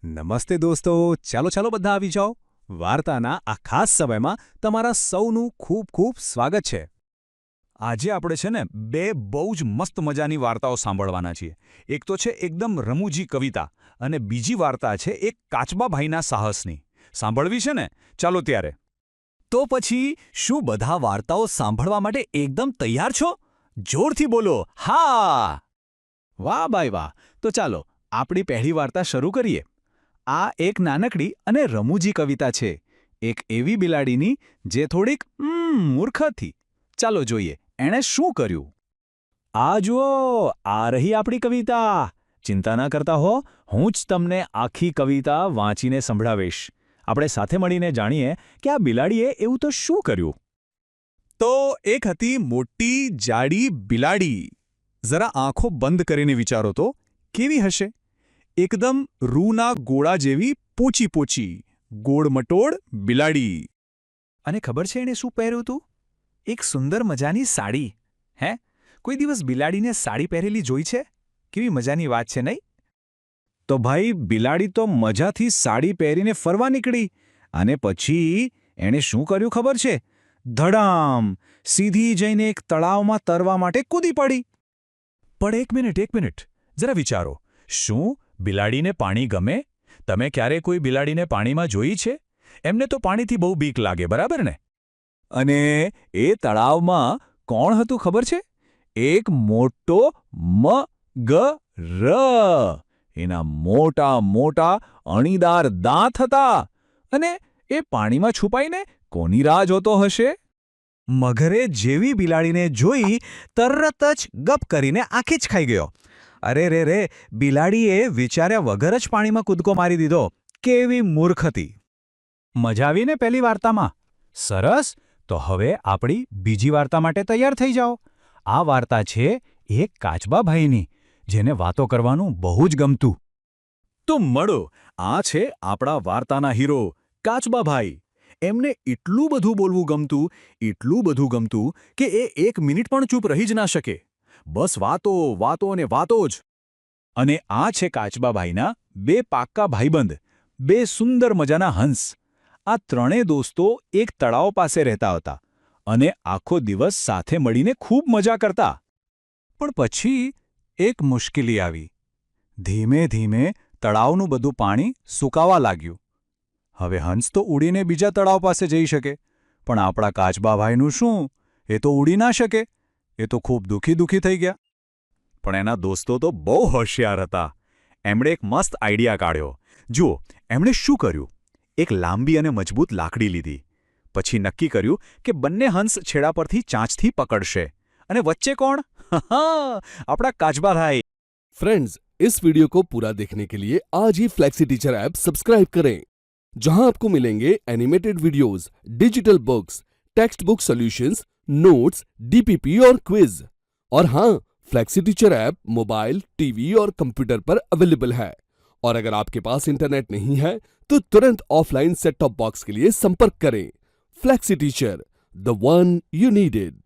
નમસ્તે દોસ્તો, ચાલો ચાલો બધા આવી જાઓ. વાર્તાના આ ખાસ સમયમાં તમારા સૌનું ખૂબ ખૂબ સ્વાગત છે. આજે આપણે છે ને બે બહુ જ મસ્ત મજાની વાર્તાઓ સાંભળવાના છીએ. એક તો છે એકદમ રમૂજી કવિતા અને બીજી વાર્તા છે એક કાચબાભાઈના સાહસની. સાંભળવી છે ને? ચાલો ત્યારે. તો પછી શું બધા વાર્તાઓ સાંભળવા માટે એકદમ તૈયાર છો? જોરથી બોલો, હા! વાહ ભાઈ વાહ! તો ચાલો આપણી પહેલી વાર્તા શરૂ કરીએ. આ એક નાનકડી અને રમૂજી કવિતા છે, એક એવી બિલાડીની જે થોડીક મૂર્ખ હતી. ચાલો જોઈએ એણે શું કર્યું. આ જુઓ, આ રહી આપણી કવિતા. ચિંતા ના કરતા હો, હું જ તમને આખી કવિતા વાંચીને સંભળાવીશ. આપણે સાથે મળીને જાણીએ કે આ બિલાડીએ એવું તો શું કર્યું. તો એક હતી મોટી જાડી બિલાડી. જરા આંખો બંધ કરીને વિચારો તો કેવી હશે? એકદમ રૂના ગોળા જેવી પોચી પોચી, ગોળમટોળ બિલાડી. અને ખબર છે એણે શું પહેર્યું હતું? એક સુંદર મજાની સાડી. હે, કોઈ દિવસ બિલાડીને સાડી પહેરેલી જોઈ છે? કેવી મજાની વાત છે નહીં? તો ભાઈ બિલાડી તો મજાથી સાડી પહેરીને ફરવા નીકળી અને પછી એણે શું કર્યું ખબર છે? ધડામ! સીધી જઈને એક તળાવમાં તરવા માટે કૂદી પડી. પણ એક મિનિટ, જરા વિચારો. શું બિલાડીને પાણી ગમે? તમે ક્યારે કોઈ બિલાડીને પાણીમાં જોઈ છે? એમને તો પાણીથી બહુ બીક લાગે, બરાબર ને? અને એ તળાવમાં કોણ હતું ખબર છે? એક મોટો મગર. એના મોટા મોટા અણીદાર દાંત હતા અને એ પાણીમાં છુપાઈને કોની રાહ જોતો હશે? મગરે જેવી બિલાડીને જોઈ તરત જ ગપ કરીને આંખી જ ખાઈ ગયો. અરે રે, બિલાડીએ વિચાર્યા વગર જ પાણીમાં કૂદકો મારી દીધો. કેવી મૂર્ખ હતી! મજા આવી ને પહેલી વાર્તામાં? સરસ! તો હવે આપણી બીજી વાર્તા માટે તૈયાર થઈ જાઓ. આ વાર્તા છે એક કાચબાભાઈની, જેને વાતો કરવાનું બહુ જ ગમતું. તો મળો, આ છે આપણા વાર્તાના હીરો કાચબાભાઈ. એમને એટલું બધું બોલવું ગમતું, એટલું બધું ગમતું કે એ એક મિનિટ પણ ચૂપ રહી જ ના શકે. બસ વાતો, વાતો અને વાતો જ. અને આ છે કાચબાભાઈના બે પાક્કા ભાઈબંધ, બે સુંદર મજાના હંસ. આ ત્રણેય દોસ્તો એક તળાવ પાસે રહેતા હતા અને આખો દિવસ સાથે મળીને ખૂબ મજા કરતા. પણ પછી એક મુશ્કેલી આવી. ધીમે ધીમે તળાવનું બધું પાણી સૂકાવા લાગ્યું. હવે હંસ તો ઉડીને બીજા તળાવ પાસે જઈ શકે, પણ આપણા કાચબાભાઈનું શું? એ તો ઉડી ના શકે. એ તો ખૂબ દુઃખી થઈ ગયા. પણ એના દોસ્તો તો બહુ હોશિયાર હતા. એમણે એક મસ્ત આઈડિયા કાઢ્યો. જુઓ, એમણે શું કર્યું? એક લાંબી અને મજબૂત લાકડી લીધી. પછી નક્કી કર્યું કે બંને હંસ છેડા પરથી ચાંચથી પકડશે. અને વચ્ચે કોણ? આપણા काचबाभाई। फ्रेंड्स, इस वीडियो को पूरा देखने के लिए आज ही फ्लेक्सी टीचर ऐप सब्सक्राइब करें, जहां आपको मिलेंगे animated videos, digital books, text book solutions, notes, DPP और क्विज। और हाँ, flexi teacher app mobile, TV और कंप्यूटर पर अवेलेबल है। और अगर आपके पास इंटरनेट नहीं है तो तुरंत ऑफलाइन सेट टॉप बॉक्स के लिए संपर्क करें। Flexi teacher, the one you needed.